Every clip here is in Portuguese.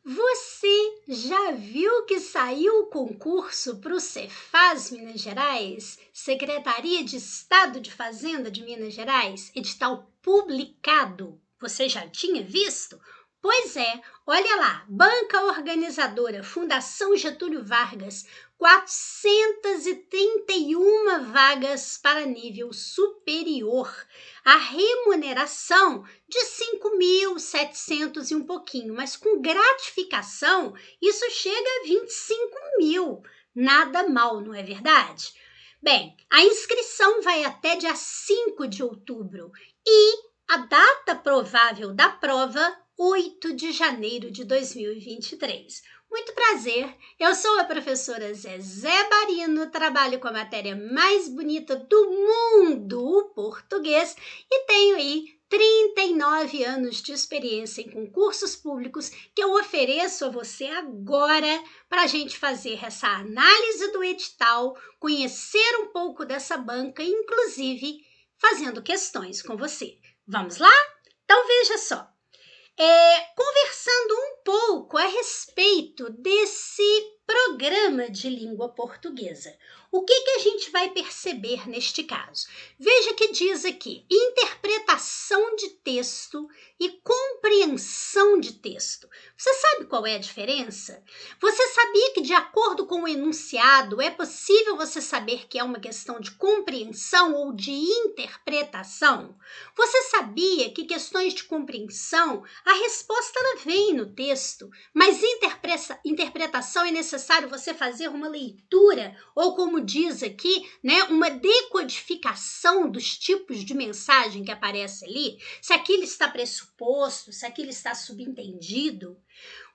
Você já viu que saiu o concurso para o Cefaz Minas Gerais? Secretaria de Estado de Fazenda de Minas Gerais? Edital publicado. Você já tinha visto? Pois é, olha lá, Banca Organizadora, Fundação Getúlio Vargas, 431 vagas para nível superior. A remuneração de 5.700 e um pouquinho, mas com gratificação, isso chega a 25 mil. Nada mal, não é verdade? Bem, a inscrição vai até dia 5 de outubro e a data provável da prova, 8 de janeiro de 2023. Muito prazer, eu sou a professora Zezé Barino, trabalho com a matéria mais bonita do mundo, o português, e tenho aí 39 anos de experiência em concursos públicos que eu ofereço a você agora para a gente fazer essa análise do edital, conhecer um pouco dessa banca, inclusive fazendo questões com você. Vamos lá? Então veja só. Conversando um pouco a respeito desse programa de língua portuguesa. O que a gente vai perceber neste caso? Veja que diz aqui, interpretação de texto e compreensão de texto. Você sabe qual é a diferença? Você sabia que, de acordo com o enunciado, é possível você saber que é uma questão de compreensão ou de interpretação? Você sabia que questões de compreensão, a resposta ela vem no texto, mas interpretação é necessário você fazer uma leitura, ou como diz aqui, né, uma decodificação dos tipos de mensagem que aparece ali, se aquilo está pressuposto, se aquilo está subentendido.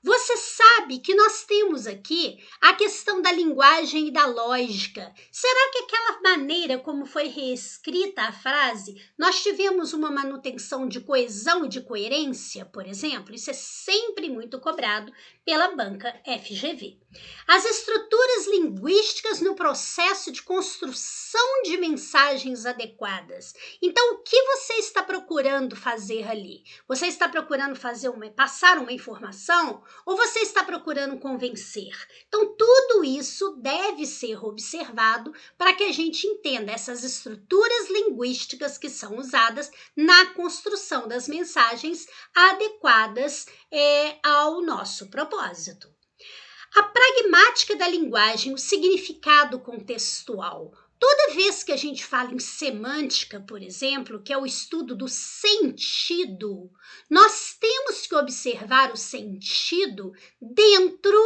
Você sabe que nós temos aqui a questão da linguagem e da lógica. Será que aquela maneira como foi reescrita a frase, nós tivemos uma manutenção de coesão e de coerência, por exemplo? Isso é sempre muito cobrado pela banca FGV. As estruturas linguísticas no processo de construção de mensagens adequadas. Então, o que você está procurando fazer ali? Você está procurando passar uma informação ou você está procurando convencer? Então, tudo isso deve ser observado para que a gente entenda essas estruturas linguísticas que são usadas na construção das mensagens adequadas ao nosso propósito. A pragmática da linguagem, o significado contextual. Toda vez que a gente fala em semântica, por exemplo, que é o estudo do sentido, nós temos que observar o sentido dentro,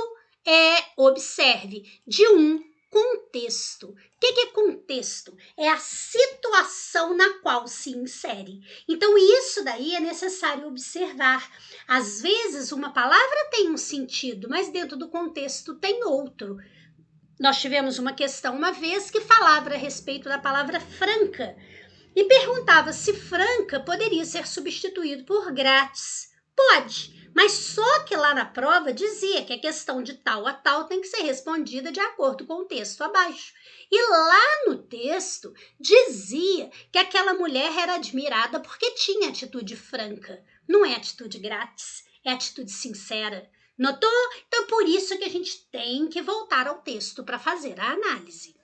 observe, de um contexto. O que é contexto? É a situação na qual se insere. Então, isso daí é necessário observar. Às vezes, uma palavra tem um sentido, mas dentro do contexto tem outro. Nós tivemos uma questão uma vez que falava a respeito da palavra franca e perguntava se franca poderia ser substituído por grátis. Pode, mas só que lá na prova dizia que a questão de tal a tal tem que ser respondida de acordo com o texto abaixo. E lá no texto dizia que aquela mulher era admirada porque tinha atitude franca. Não é atitude grátis, é atitude sincera. Notou? Então, por isso que a gente tem que voltar ao texto para fazer a análise.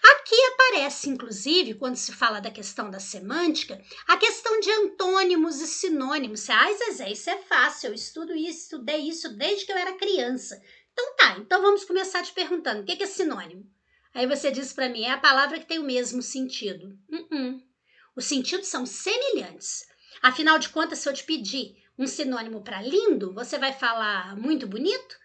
Aqui aparece, inclusive, quando se fala da questão da semântica, a questão de antônimos e sinônimos. Ai, Zezé, isso é fácil, eu estudo isso, estudei isso desde que eu era criança. Então tá, então vamos começar te perguntando, o que é sinônimo? Aí você diz para mim, é a palavra que tem o mesmo sentido. Os sentidos são semelhantes. Afinal de contas, se eu te pedir um sinônimo para lindo, você vai falar muito bonito?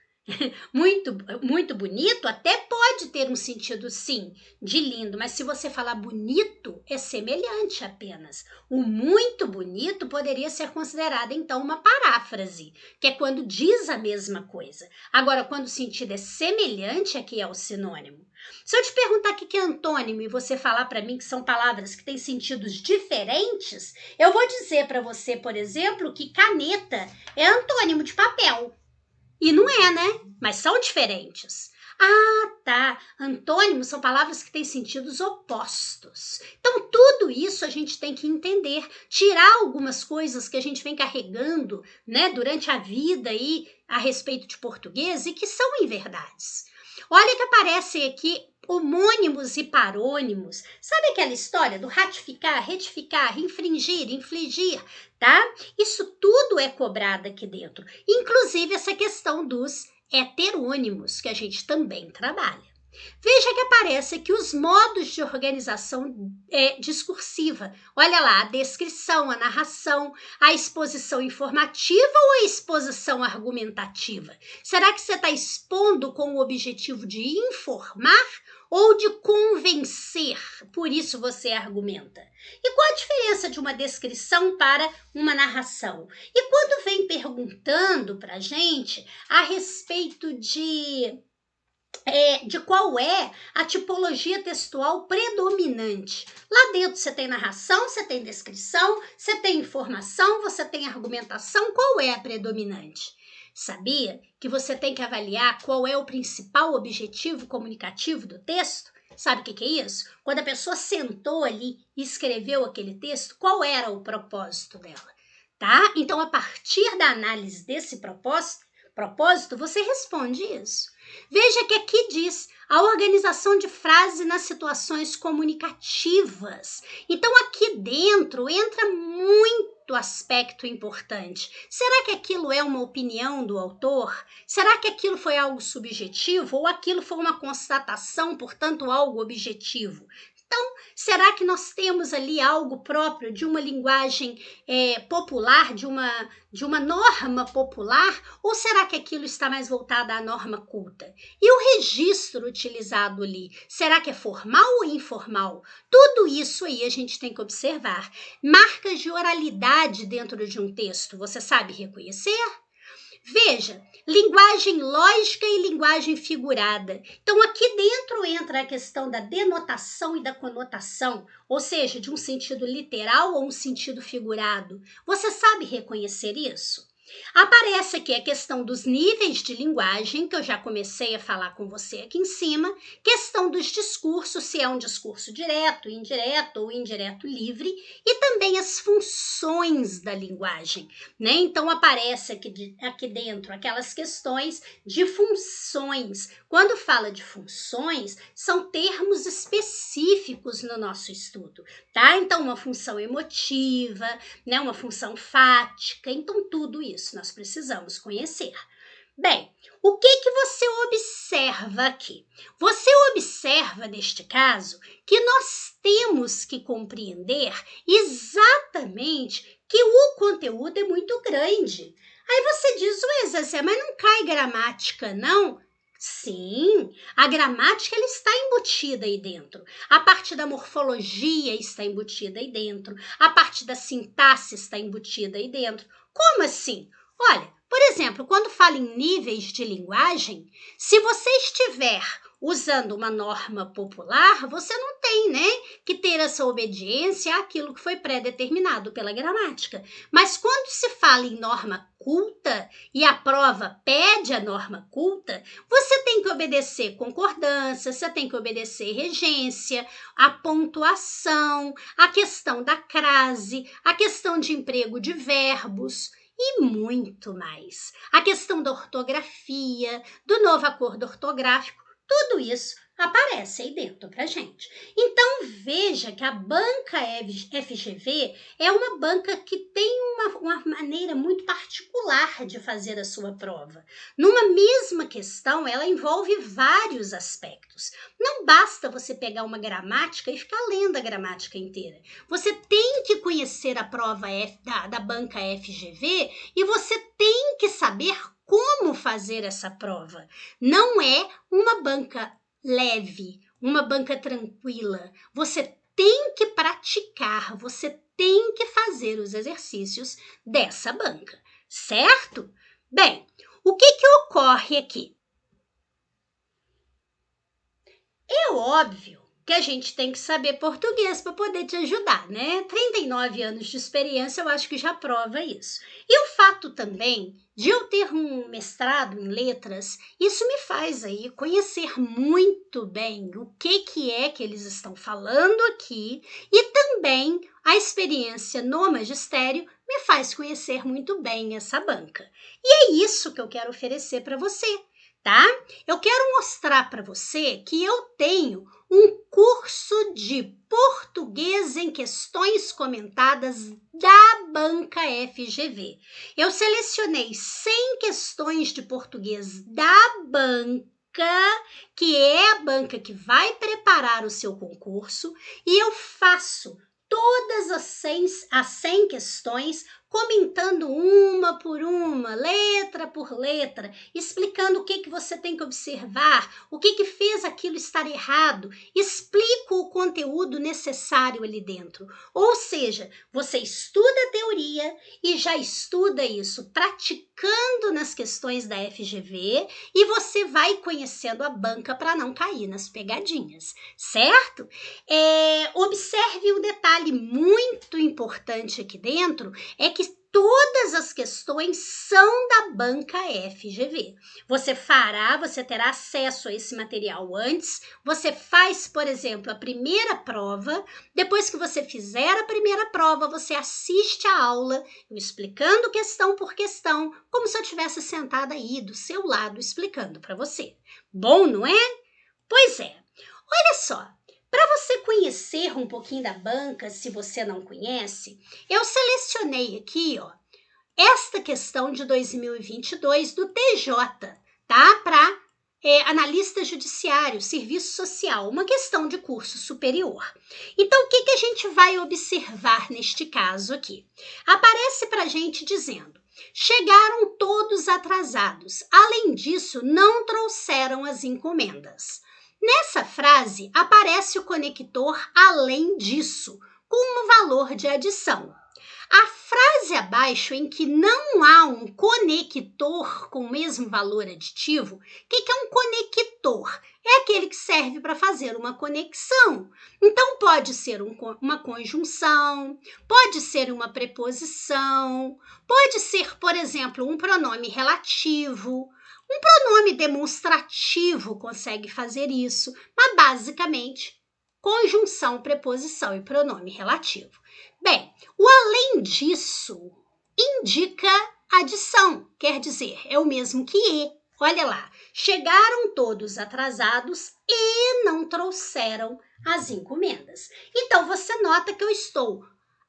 muito bonito até pode ter um sentido, sim, de lindo, mas se você falar bonito, é semelhante apenas. O muito bonito poderia ser considerado, então, uma paráfrase, que é quando diz a mesma coisa. Agora, quando o sentido é semelhante, aqui é o sinônimo. Se eu te perguntar o que é antônimo e você falar para mim que são palavras que têm sentidos diferentes, eu vou dizer para você, por exemplo, que caneta é antônimo de papel. E não é, né? Mas são diferentes. Ah, tá. Antônimos são palavras que têm sentidos opostos. Então, tudo isso a gente tem que entender, tirar algumas coisas que a gente vem carregando, né, durante a vida aí a respeito de português e que são inverdades. Olha que aparecem aqui homônimos e parônimos. Sabe aquela história do ratificar, retificar, infringir, infligir, tá? Isso tudo é cobrado aqui dentro. Inclusive essa questão dos heterônimos, que a gente também trabalha. Veja que aparece aqui os modos de organização discursiva. Olha lá, a descrição, a narração, a exposição informativa ou a exposição argumentativa? Será que você está expondo com o objetivo de informar ou de convencer? Por isso você argumenta. E qual a diferença de uma descrição para uma narração? E quando vem perguntando para a gente a respeito de qual é a tipologia textual predominante. Lá dentro você tem narração, você tem descrição, você tem informação, você tem argumentação. Qual é a predominante? Sabia que você tem que avaliar qual é o principal objetivo comunicativo do texto? Sabe o que é isso? Quando a pessoa sentou ali e escreveu aquele texto, qual era o propósito dela? Tá? Então, a partir da análise desse propósito, você responde isso. Veja que aqui diz a organização de frase nas situações comunicativas. Então, aqui dentro entra muito aspecto importante. Será que aquilo é uma opinião do autor? Será que aquilo foi algo subjetivo ou aquilo foi uma constatação, portanto, algo objetivo? Então, será que nós temos ali algo próprio de uma linguagem popular, de uma norma popular? Ou será que aquilo está mais voltado à norma culta? E o registro utilizado ali, será que é formal ou informal? Tudo isso aí a gente tem que observar. Marcas de oralidade dentro de um texto, você sabe reconhecer? Veja, linguagem lógica e linguagem figurada. Então, aqui dentro entra a questão da denotação e da conotação, ou seja, de um sentido literal ou um sentido figurado. Você sabe reconhecer isso? Aparece aqui a questão dos níveis de linguagem, que eu já comecei a falar com você aqui em cima, questão dos discursos, se é um discurso direto, indireto ou indireto livre, e também as funções da linguagem, né? Então aparece aqui dentro aquelas questões de funções. Quando fala de funções, são termos específicos no nosso estudo, tá? Então uma função emotiva, né? Uma função fática, então tudo isso nós precisamos conhecer. Bem, o que você observa aqui? Você observa, neste caso, que nós temos que compreender exatamente que o conteúdo é muito grande. Aí você diz, ué, Zezé, mas não cai gramática, não? Sim, a gramática ela está embutida aí dentro. A parte da morfologia está embutida aí dentro. A parte da sintaxe está embutida aí dentro. Como assim? Olha, por exemplo, quando fala em níveis de linguagem, se você estiver usando uma norma popular, você não tem, né, que ter essa obediência àquilo que foi pré-determinado pela gramática. Mas quando se fala em norma culta e a prova pede a norma culta, você tem que obedecer concordância, você tem que obedecer regência, a pontuação, a questão da crase, a questão de emprego de verbos e muito mais. A questão da ortografia, do novo acordo ortográfico, tudo isso aparece aí dentro pra gente. Então, veja que a banca FGV é uma banca que tem uma maneira muito particular de fazer a sua prova. Numa mesma questão, ela envolve vários aspectos. Não basta você pegar uma gramática e ficar lendo a gramática inteira. Você tem que conhecer a prova da banca FGV e você tem que saber como fazer essa prova. Não é uma banca leve, uma banca tranquila. Você tem que praticar, você tem que fazer os exercícios dessa banca, certo? Bem, o que ocorre aqui? É óbvio que a gente tem que saber português para poder te ajudar, né? 39 anos de experiência, eu acho que já prova isso. E o fato também de eu ter um mestrado em letras, isso me faz aí conhecer muito bem o que é que eles estão falando aqui, e também a experiência no magistério me faz conhecer muito bem essa banca. E é isso que eu quero oferecer para você, tá? Eu quero mostrar para você que eu tenho um curso de português em questões comentadas da banca FGV. Eu selecionei 100 questões de português da banca, que é a banca que vai preparar o seu concurso, e eu faço todas as 100 questões, comentando uma por uma, letra por letra, explicando o que você tem que observar, o que fez aquilo estar errado, explico o conteúdo necessário ali dentro. Ou seja, você estuda a teoria e já estuda isso praticando nas questões da FGV, e você vai conhecendo a banca para não cair nas pegadinhas, certo? Observe um detalhe muito importante aqui dentro, é que todas as questões são da banca FGV. Você terá acesso a esse material antes, você faz, por exemplo, a primeira prova, depois que você fizer a primeira prova, você assiste a aula, eu explicando questão por questão, como se eu estivesse sentada aí do seu lado explicando para você. Bom, não é? Pois é. Olha só. Para você conhecer um pouquinho da banca, se você não conhece, eu selecionei aqui, ó, esta questão de 2022 do TJ, tá? Para analista judiciário, serviço social, uma questão de curso superior. Então, o que a gente vai observar neste caso aqui? Aparece para a gente dizendo: chegaram todos atrasados. Além disso, não trouxeram as encomendas. Nessa frase, aparece o conector além disso, com um valor de adição. A frase abaixo, em que não há um conector com o mesmo valor aditivo, o que é um conector? É aquele que serve para fazer uma conexão. Então, pode ser uma conjunção, pode ser uma preposição, pode ser, por exemplo, um pronome relativo. Um pronome demonstrativo consegue fazer isso, mas basicamente, conjunção, preposição e pronome relativo. Bem, o além disso indica adição, quer dizer, é o mesmo que e. Olha lá, chegaram todos atrasados e não trouxeram as encomendas. Então, você nota que eu estou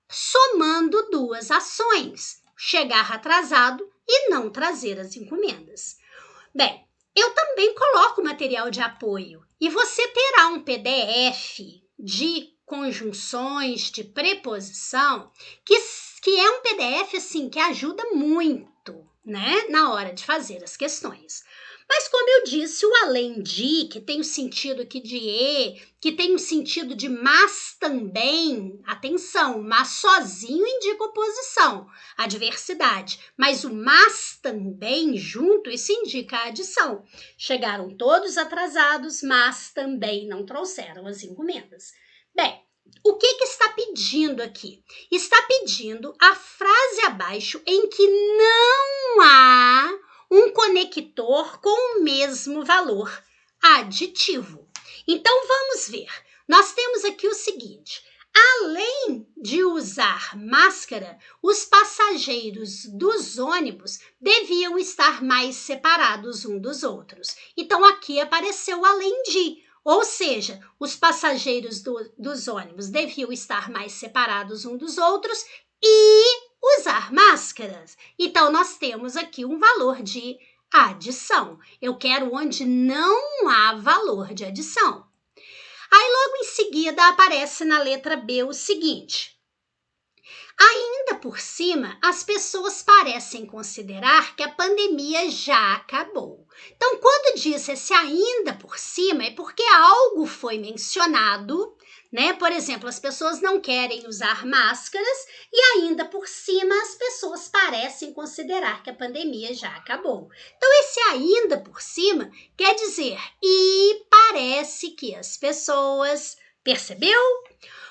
somando duas ações, chegar atrasado e não trazer as encomendas. Bem, eu também coloco material de apoio e você terá um PDF de conjunções, de preposição, que é um PDF assim, que ajuda muito, né, na hora de fazer as questões. Mas como eu disse, o além de, que tem o sentido aqui de e, que tem o sentido de mas também, atenção, mas sozinho indica oposição, adversidade, mas o mas também junto, isso indica a adição. Chegaram todos atrasados, mas também não trouxeram as encomendas. Bem, o que está pedindo aqui? Está pedindo a frase abaixo em que não há um conector com o mesmo valor aditivo. Então, vamos ver. Nós temos aqui o seguinte: além de usar máscara, os passageiros dos ônibus deviam estar mais separados uns dos outros. Então, aqui apareceu além de, ou seja, os passageiros dos ônibus deviam estar mais separados uns dos outros e usar máscaras. Então, nós temos aqui um valor de adição. Eu quero onde não há valor de adição. Aí, logo em seguida, aparece na letra B o seguinte: ainda por cima, as pessoas parecem considerar que a pandemia já acabou. Então, quando diz esse ainda por cima, é porque algo foi mencionado, né? Por exemplo, as pessoas não querem usar máscaras e ainda por cima as pessoas parecem considerar que a pandemia já acabou. Então, esse ainda por cima quer dizer e parece que as pessoas Percebeu?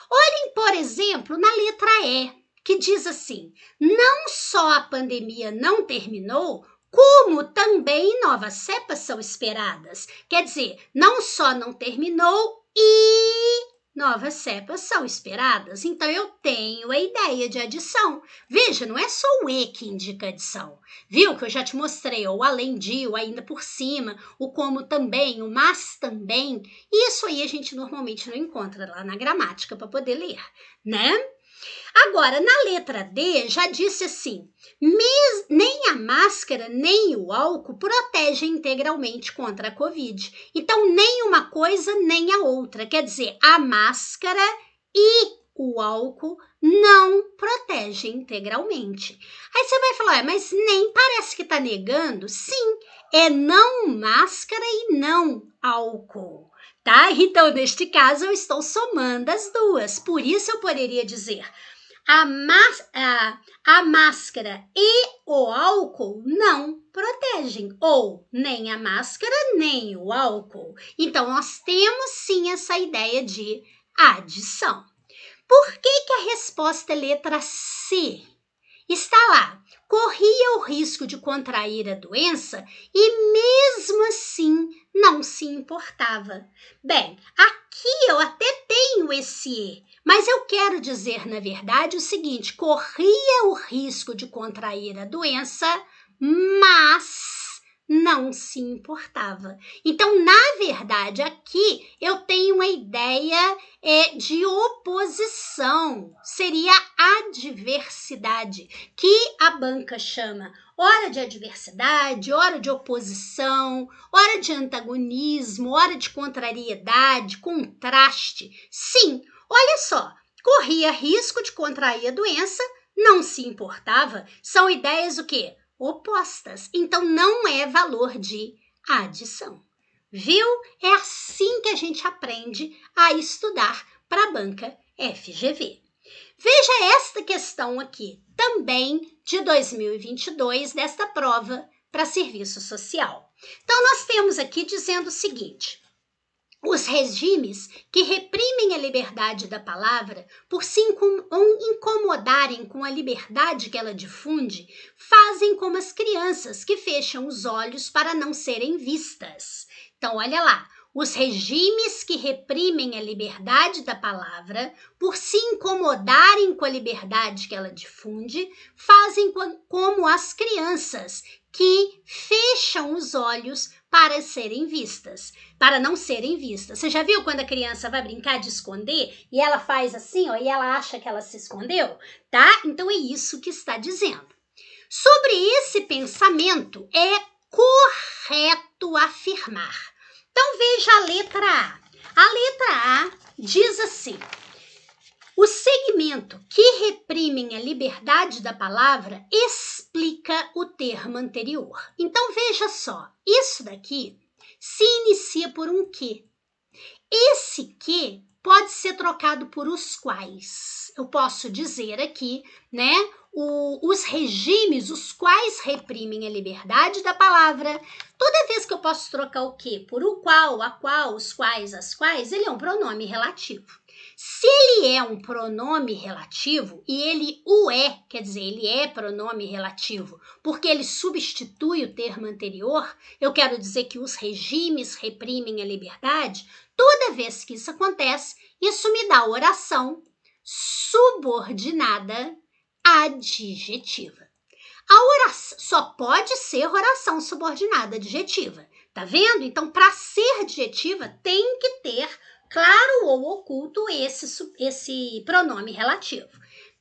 Olhem, por exemplo, na letra E, que diz assim: não só a pandemia não terminou, como também novas cepas são esperadas. Quer dizer, não só não terminou e novas cepas são esperadas. Então, eu tenho a ideia de adição. Veja, não é só o E que indica adição. Viu que eu já te mostrei o além de, o ainda por cima, o como também, o mas também. Isso aí a gente normalmente não encontra lá na gramática para poder ler, né? Agora, na letra D, já disse assim: nem a máscara nem o álcool protegem integralmente contra a Covid. Então, nem uma coisa nem a outra. Quer dizer, a máscara e o álcool não protegem integralmente. Aí você vai falar, mas nem parece que está negando. Sim, é não máscara e não álcool. Tá? Então, neste caso, eu estou somando as duas. Por isso, eu poderia dizer: a máscara e o álcool não protegem, ou nem a máscara nem o álcool. Então, nós temos sim essa ideia de adição. Por que a resposta é letra C? Está lá: corria o risco de contrair a doença e mesmo assim não se importava. Bem, aqui eu até tenho esse E, mas eu quero dizer, na verdade, o seguinte: corria o risco de contrair a doença, mas não se importava. Então, na verdade, aqui eu tenho uma ideia de oposição, seria adversidade, que a banca chama hora de adversidade, hora de oposição, hora de antagonismo, hora de contrariedade, contraste. Sim, olha só, corria risco de contrair a doença, não se importava, são ideias o quê? Opostas. Então, não é valor de adição. Viu? É assim que a gente aprende a estudar para a banca FGV. Veja esta questão aqui, também de 2022, desta prova para serviço social. Então, nós temos aqui dizendo o seguinte: os regimes que reprimem a liberdade da palavra por se incomodarem com a liberdade que ela difunde, fazem como as crianças que fecham os olhos para não serem vistas. Então, olha lá, os regimes que reprimem a liberdade da palavra por se incomodarem com a liberdade que ela difunde, fazem como as crianças que fecham os olhos para serem vistas, para não serem vistas. Você já viu quando a criança vai brincar de esconder e ela faz assim, ó, e ela acha que ela se escondeu, tá? Então é isso que está dizendo. Sobre esse pensamento, é correto afirmar. Então veja a letra A. A letra A diz assim: o segmento que reprimem a liberdade da palavra explica o termo anterior. Então, veja só, isso daqui se inicia por um que. Esse que pode ser trocado por os quais. Eu posso dizer aqui, né, os regimes, os quais reprimem a liberdade da palavra. Toda vez que eu posso trocar o que por o qual, a qual, os quais, as quais, ele é um pronome relativo. Se ele é um pronome relativo, e ele o é, quer dizer, ele é pronome relativo, porque ele substitui o termo anterior, eu quero dizer que os regimes reprimem a liberdade. Toda vez que isso acontece, isso me dá oração subordinada adjetiva. A oração só pode ser oração subordinada adjetiva, tá vendo? Então, para ser adjetiva, tem que ter claro ou oculto esse pronome relativo.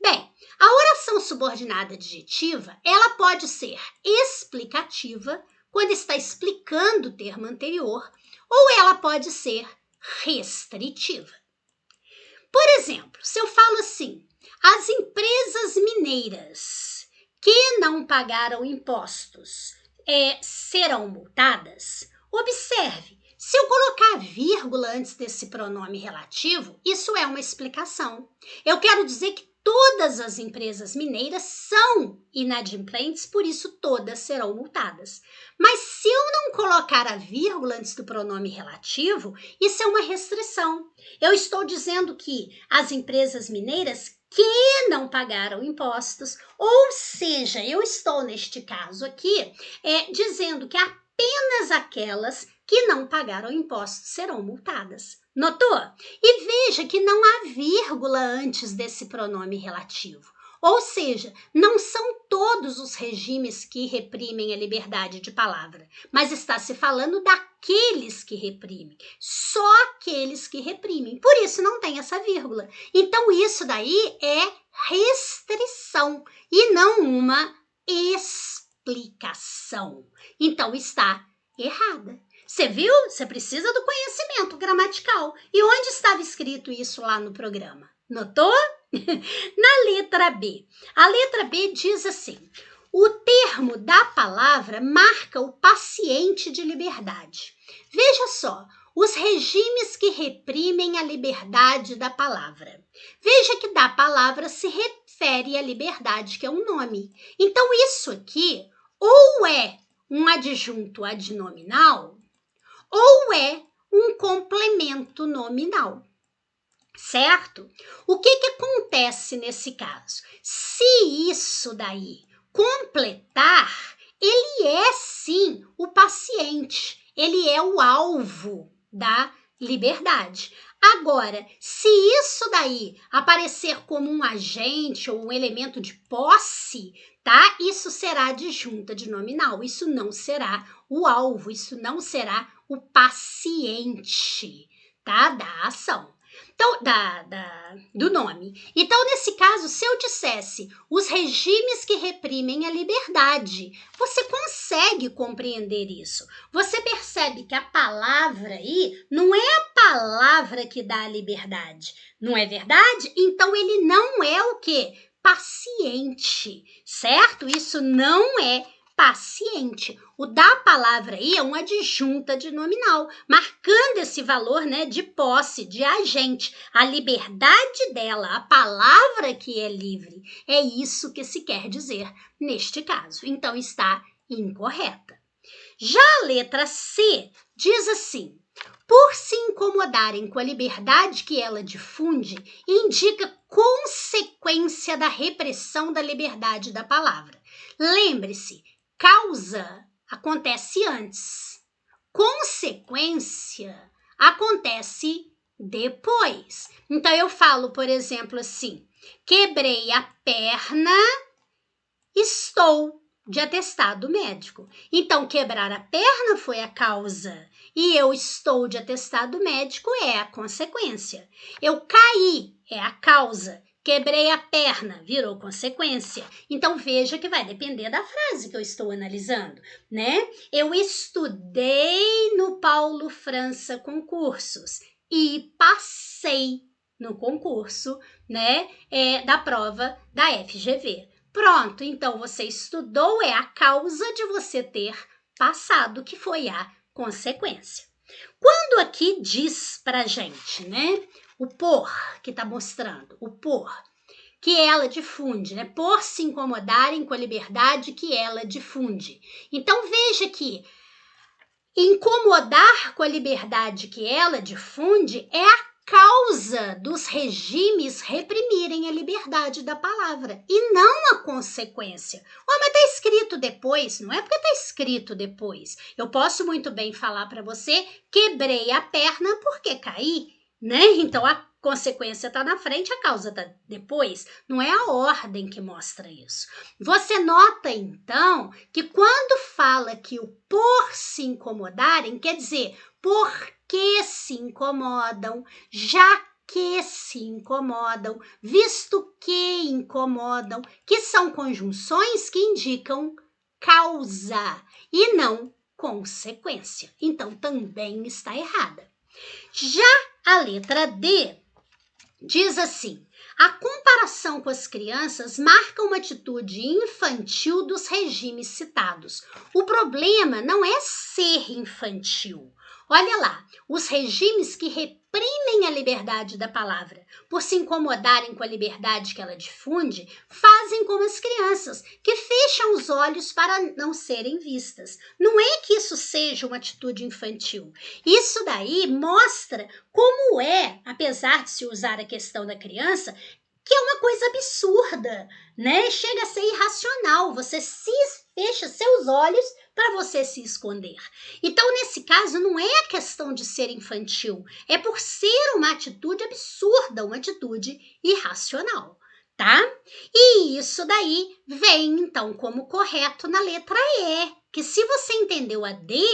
Bem, a oração subordinada adjetiva, ela pode ser explicativa, quando está explicando o termo anterior, ou ela pode ser restritiva. Por exemplo, se eu falo assim: as empresas mineiras que não pagaram impostos serão multadas. Observe, se eu colocar vírgula antes desse pronome relativo, isso é uma explicação. Eu quero dizer que todas as empresas mineiras são inadimplentes, por isso todas serão multadas. Mas se eu não colocar a vírgula antes do pronome relativo, isso é uma restrição. Eu estou dizendo que as empresas mineiras que não pagaram impostos, ou seja, eu estou neste caso aqui dizendo que apenas aquelas que não pagaram impostos serão multadas. Notou? E veja que não há vírgula antes desse pronome relativo. Ou seja, não são todos os regimes que reprimem a liberdade de palavra, mas está se falando daqueles que reprimem, só aqueles que reprimem. Por isso não tem essa vírgula. Então isso daí é restrição e não uma explicação. Então está errada. Você viu? Você precisa do conhecimento gramatical. E onde estava escrito isso lá no programa? Notou? Na letra B. A letra B diz assim: o termo da palavra marca o paciente de liberdade. Veja só, os regimes que reprimem a liberdade da palavra. Veja que da palavra se refere à liberdade, que é um nome. Então, isso aqui ou é um adjunto adnominal ou é um complemento nominal. Certo? O que acontece nesse caso? Se isso daí completar, ele é sim o paciente, ele é o alvo da liberdade. Agora, se isso daí aparecer como um agente ou um elemento de posse, tá? Isso será adjunta de nominal, isso não será o alvo, isso não será o paciente, tá? Da ação. Então, do nome. Então, nesse caso, se eu dissesse os regimes que reprimem a liberdade, você consegue compreender isso. Você percebe que a palavra aí não é a palavra que dá a liberdade, não é verdade? Então, ele não é o quê? Paciente, certo? Isso não é paciente. O da palavra aí é uma adjunta de nominal, marcando esse valor, né, de posse, de agente. A liberdade dela, a palavra que é livre, é isso que se quer dizer neste caso. Então, está incorreta. Já a letra C diz assim: por se incomodarem com a liberdade que ela difunde, indica consequência da repressão da liberdade da palavra. Lembre-se, causa acontece antes, consequência acontece depois. Então, eu falo, por exemplo, assim: quebrei a perna, estou de atestado médico. Então, quebrar a perna foi a causa e eu estou de atestado médico é a consequência. Eu caí é a causa. Quebrei a perna, virou consequência. Então, veja que vai depender da frase que eu estou analisando, né? Eu estudei no Paulo França Concursos e passei no concurso, né, da prova da FGV. Pronto, então você estudou é a causa de você ter passado, que foi a consequência. Quando aqui diz pra gente, né, o por, que tá mostrando, o por, que ela difunde, né, por se incomodarem com a liberdade que ela difunde. Então veja que incomodar com a liberdade que ela difunde é a causa dos regimes reprimirem a liberdade da palavra e não a consequência. Mas está escrito depois, não é porque está escrito depois. Eu posso muito bem falar para você, quebrei a perna porque caí, né? Então a consequência está na frente, a causa está depois. Não é a ordem que mostra isso. Você nota, então, que quando fala que o por se incomodarem, quer dizer, porque se incomodam, já que se incomodam, visto que incomodam, que são conjunções que indicam causa e não consequência. Então, também está errada. Já a letra D diz assim: a comparação com as crianças marca uma atitude infantil dos regimes citados. O problema não é ser infantil. Olha lá, os regimes que reprimem a liberdade da palavra por se incomodarem com a liberdade que ela difunde, fazem como as crianças, que fecham os olhos para não serem vistas. Não é que isso seja uma atitude infantil. Isso daí mostra como é, apesar de se usar a questão da criança, que é uma coisa absurda, né? Chega a ser irracional. Você se fecha seus olhos para você se esconder. Então, nesse caso, não é a questão de ser infantil, é por ser uma atitude absurda, uma atitude irracional, tá? E isso daí vem, então, como correto na letra E, que se você entendeu a D,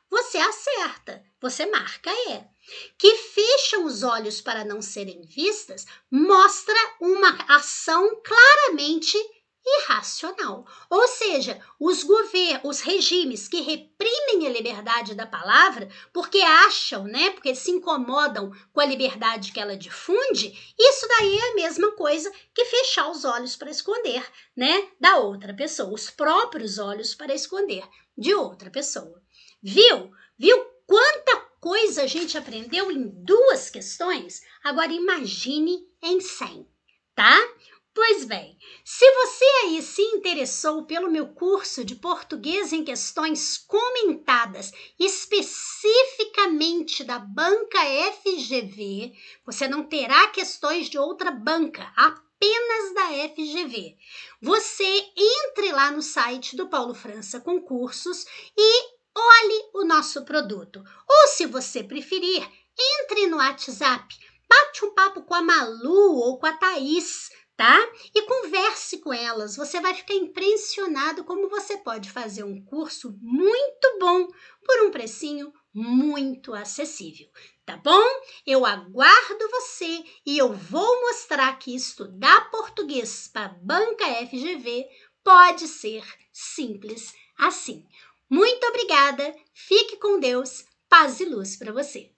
você acerta, você marca E. Que fecham os olhos para não serem vistas, mostra uma ação claramente irracional. Ou seja, os regimes que reprimem a liberdade da palavra porque acham, né, porque se incomodam com a liberdade que ela difunde, isso daí é a mesma coisa que fechar os olhos para esconder, né, da outra pessoa, os próprios olhos para esconder de outra pessoa. Viu? Viu quanta coisa a gente aprendeu em 2 questões? Agora imagine em 100, tá? Pois bem, se você aí se interessou pelo meu curso de português em questões comentadas especificamente da banca FGV, você não terá questões de outra banca, apenas da FGV. Você entre lá no site do Paulo França Concursos e olhe o nosso produto. Ou, se você preferir, entre no WhatsApp, bate um papo com a Malu ou com a Thaís, tá? E converse com elas. Você vai ficar impressionado como você pode fazer um curso muito bom por um precinho muito acessível, tá bom? Eu aguardo você e eu vou mostrar que estudar português para a banca FGV pode ser simples assim. Muito obrigada, fique com Deus, paz e luz para você.